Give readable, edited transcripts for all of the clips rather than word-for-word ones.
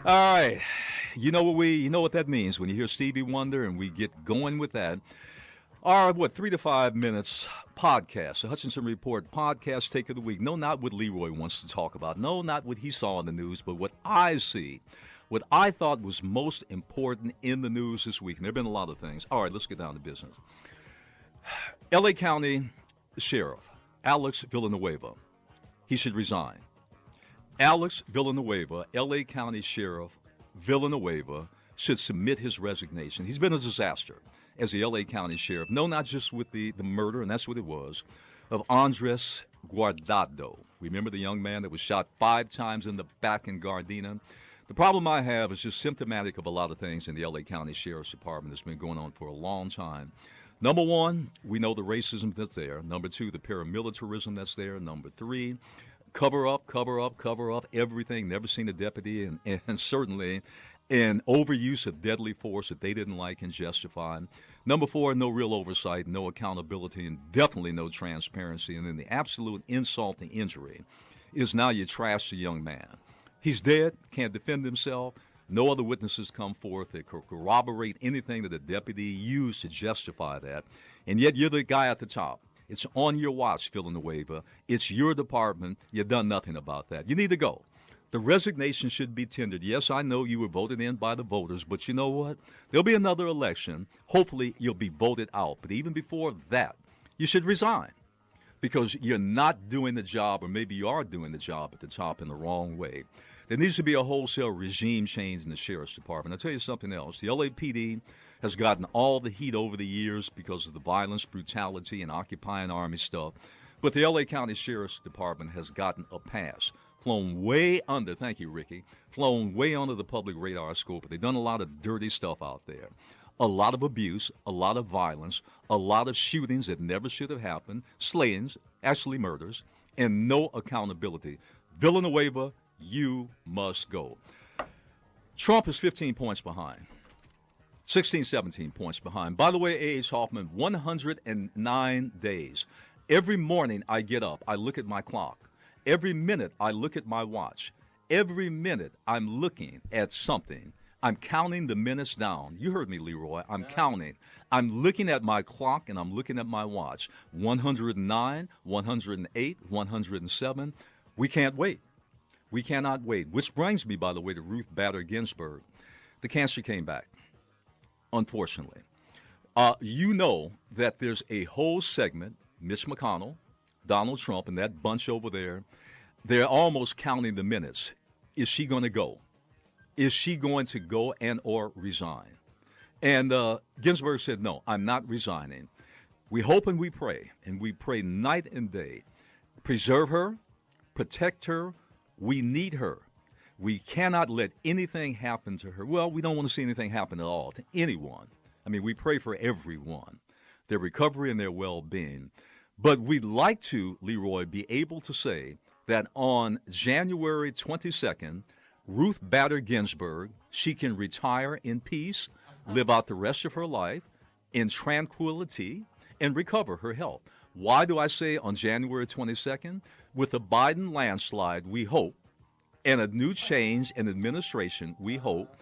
All right. You know what that means when you hear Stevie Wonder and we get going with that. Our 3 to 5 minutes podcast, the Hutchinson Report podcast take of the week. No, not what Leroy wants to talk about. No, not what he saw in the news, but what I see, what I thought was most important in the news this week. And there have been a lot of things. All right, let's get down to business. L.A. County Sheriff Alex Villanueva, he should resign. Alex Villanueva, L.A. County Sheriff Villanueva, should submit his resignation. He's been a disaster as the L.A. County Sheriff. No, not just with the murder, and that's what it was, of Andres Guardado. Remember the young man that was shot 5 times in the back in Gardena? The problem I have is just symptomatic of a lot of things in the L.A. County Sheriff's Department that's been going on for a long time. Number one, we know the racism that's there. Number two, the paramilitarism that's there. Number three, cover up, everything. Never seen a deputy, and certainly an overuse of deadly force that they didn't like and justify. Number four, no real oversight, no accountability, and definitely no transparency. And then the absolute insult and injury is now you trash the young man. He's dead, can't defend himself. No other witnesses come forth that corroborate anything that the deputy used to justify that. And yet you're the guy at the top. It's on your watch, Villanueva. It's your department. You've done nothing about that. You need to go. The resignation should be tendered. Yes, I know you were voted in by the voters, but you know what? There'll be another election. Hopefully, you'll be voted out. But even before that, you should resign because you're not doing the job, or maybe you are doing the job at the top in the wrong way. There needs to be a wholesale regime change in the Sheriff's Department. I'll tell you something else. The LAPD has gotten all the heat over the years because of the violence, brutality, and occupying Army stuff. But the L.A. County Sheriff's Department has gotten a pass, flown way under, thank you, Ricky, flown way under the public radar scope. They've done a lot of dirty stuff out there, a lot of abuse, a lot of violence, a lot of shootings that never should have happened, slayings, actually murders, and no accountability. Villanueva, you must go. Trump is 15 points behind. 16, 17 points behind. By the way, A.H. Hoffman, 109 days. Every morning I get up, I look at my clock. Every minute I look at my watch. Every minute I'm looking at something. I'm counting the minutes down. You heard me, Leroy. I'm counting. I'm looking at my clock and I'm looking at my watch. 109, 108, 107. We can't wait. We cannot wait. Which brings me, by the way, to Ruth Bader Ginsburg. The cancer came back, unfortunately. You know that there's a whole segment, Mitch McConnell, Donald Trump, and that bunch over there, they're almost counting the minutes. Is she going to go? Is she going to go and or resign? And Ginsburg said, no, I'm not resigning. We hope and we pray night and day. Preserve her, protect her. We need her. We cannot let anything happen to her. Well, we don't want to see anything happen at all to anyone. I mean, we pray for everyone, their recovery and their well-being. But we'd like to, Leroy, be able to say that on January 22nd, Ruth Bader Ginsburg, she can retire in peace, live out the rest of her life in tranquility, and recover her health. Why do I say on January 22nd? With the Biden landslide, we hope, and a new change in administration, we hope,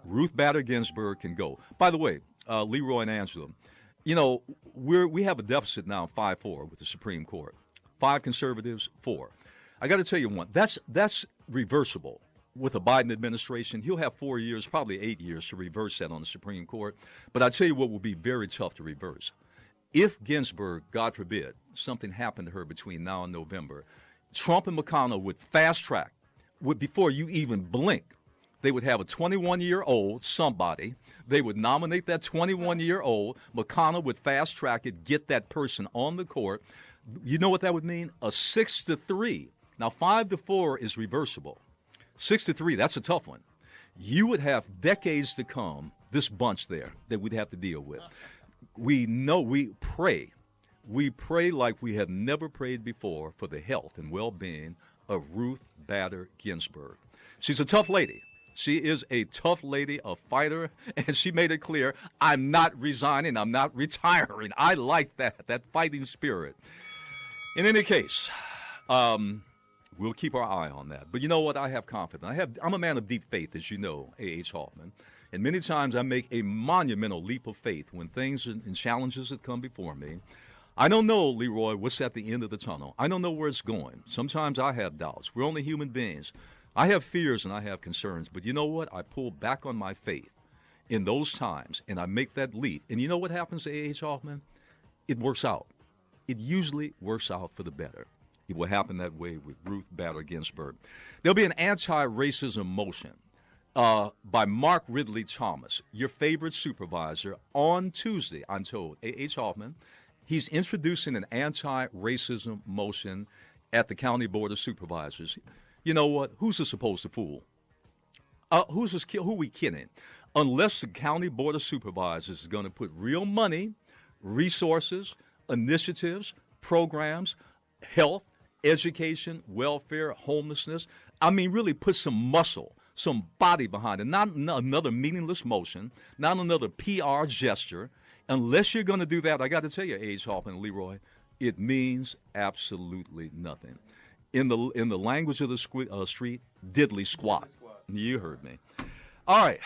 Ruth Bader Ginsburg can go. By the way, Leroy and Angela, you know, we have a deficit now, 5-4 with the Supreme Court. 5 conservatives, 4. I got to tell you one, that's reversible. With the Biden administration, he'll have 4 years, probably 8 years to reverse that on the Supreme Court. But I tell you what will be very tough to reverse. If Ginsburg, God forbid, something happened to her between now and November, Trump and McConnell would fast track, before you even blink, they would have a 21-year-old somebody. They would nominate that 21-year-old. McConnell would fast track it, get that person on the court. You know what that would mean? A 6-3. Now, 5-4 is reversible. 6-3, that's a tough one. You would have decades to come, this bunch there, that we'd have to deal with. We know, we pray like we have never prayed before for the health and well-being of Ruth Bader Ginsburg. She's a tough lady. She is a tough lady, a fighter, and she made it clear, I'm not resigning, I'm not retiring. I like that fighting spirit. In any case, We'll keep our eye on that. But you know what? I have confidence. I'm a man of deep faith, as you know, A.H. Hoffman. And many times I make a monumental leap of faith when things and challenges that come before me. I don't know, Leroy, what's at the end of the tunnel. I don't know where it's going. Sometimes I have doubts. We're only human beings. I have fears and I have concerns. But you know what? I pull back on my faith in those times, and I make that leap. And you know what happens to A.H. Hoffman? It works out. It usually works out for the better. It will happen that way with Ruth Bader Ginsburg. There'll be an anti-racism motion by Mark Ridley Thomas, your favorite supervisor, on Tuesday, I'm told. A.H. Hoffman, he's introducing an anti-racism motion at the County Board of Supervisors. You know what? Who's this supposed to fool? Who are we kidding? Unless the County Board of Supervisors is going to put real money, resources, initiatives, programs, health, education, welfare, homelessness. I mean, really put some muscle, some body behind it. Not another meaningless motion, not another PR gesture. Unless you're going to do that, I got to tell you, A.H. Hoffman and Leroy, it means absolutely nothing. In the language of the street, diddly squat. You heard me. All right.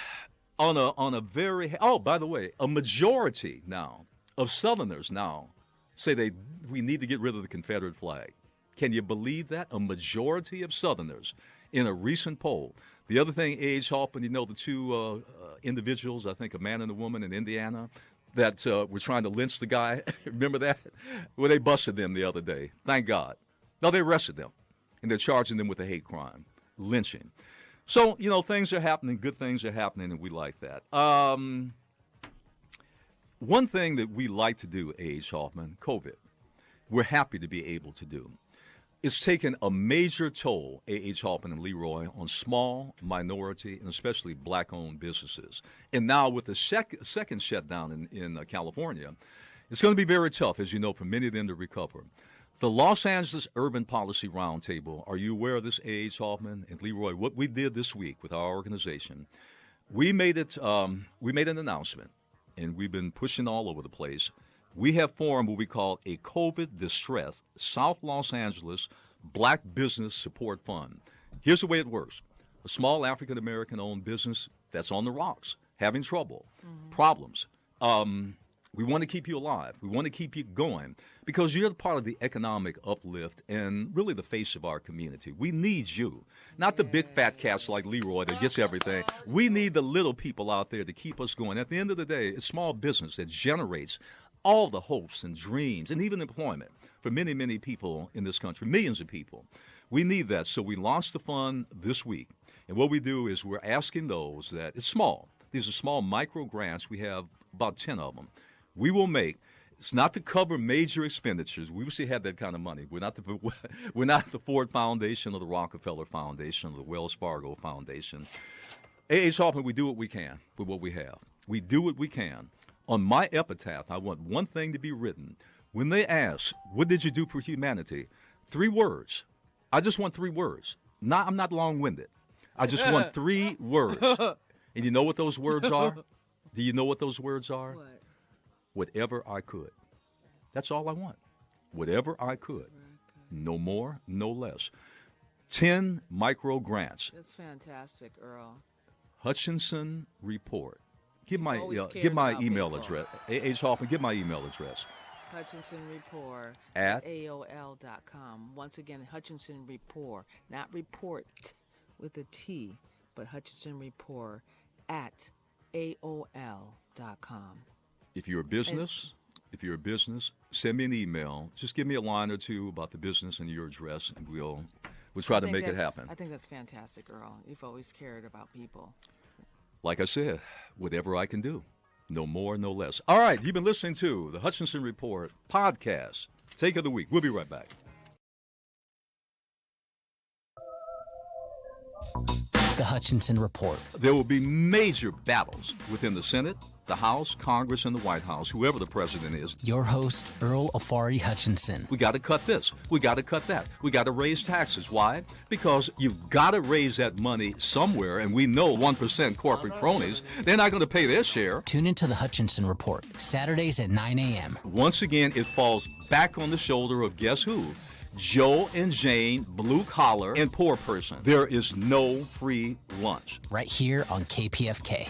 On a very, by the way, a majority now of Southerners now say we need to get rid of the Confederate flag. Can you believe that? A majority of Southerners in a recent poll. The other thing, A.H. Hoffman, you know, the two individuals, I think a man and a woman in Indiana, that were trying to lynch the guy. Remember that? Well, they busted them the other day. Thank God. No, they arrested them, and they're charging them with a hate crime, lynching. So, you know, things are happening, good things are happening, and we like that. One thing that we like to do, A.H. Hoffman, COVID, we're happy to be able to do. It's taken a major toll, A.H. Hoffman and Leroy, on small, minority, and especially black-owned businesses. And now with the second shutdown in California, it's going to be very tough, as you know, for many of them to recover. The Los Angeles Urban Policy Roundtable, are you aware of this, A.H. Hoffman and Leroy? What we did this week with our organization, we made an announcement, and we've been pushing all over the place. We have formed what we call a COVID Distress South Los Angeles Black Business Support Fund. Here's the way it works. A small African-American owned business that's on the rocks, having trouble, problems. We want to keep you alive. We want to keep you going because you're part of the economic uplift and really the face of our community. We need you, not the big fat cats like Leroy that gets everything. We need the little people out there to keep us going. At the end of the day, it's small business that generates all the hopes and dreams and even employment for many, many people in this country, millions of people. We need that. So we launched the fund this week. And what we do is we're asking those that, it's small. These are small micro grants. We have about 10 of them. We will make, it's not to cover major expenditures. We wish we had that kind of money. We're not the Ford Foundation or the Rockefeller Foundation or the Wells Fargo Foundation. A.H. Hoffman, we do what we can with what we have. We do what we can. On my epitaph, I want one thing to be written. When they ask, what did you do for humanity? 3 words. I just want 3 words. I'm not long-winded. I just want 3 words. And you know what those words are? Do you know what those words are? What? Whatever I could. That's all I want. Whatever I could. No more, no less. 10 micro grants. That's fantastic, Earl. Hutchinson Report. Give my about email people. address. A.H. Hoffman, give my email address. Hutchinson Report At AOL.com. Once again, Hutchinson Report, not report with a T, but Hutchinson Report at AOL.com. If you're a business, send me an email. Just give me a line or two about the business and your address, and we'll try to make it happen. I think that's fantastic, Earl. You've always cared about people. Like I said, whatever I can do. No more, no less. All right, you've been listening to the Hutchinson Report podcast. Take of the week. We'll be right back. The Hutchinson Report. There will be major battles within the Senate, the House, Congress, and the White House, whoever the president is. Your host, Earl Afari Hutchinson. We got to cut this. We got to cut that. We got to raise taxes. Why? Because you've got to raise that money somewhere, and we know 1% corporate cronies, they're not going to pay their share. Tune into the Hutchinson Report, Saturdays at 9 a.m. Once again, it falls back on the shoulder of guess who? Joe and Jane, blue collar and poor person. There is no free lunch. Right here on KPFK.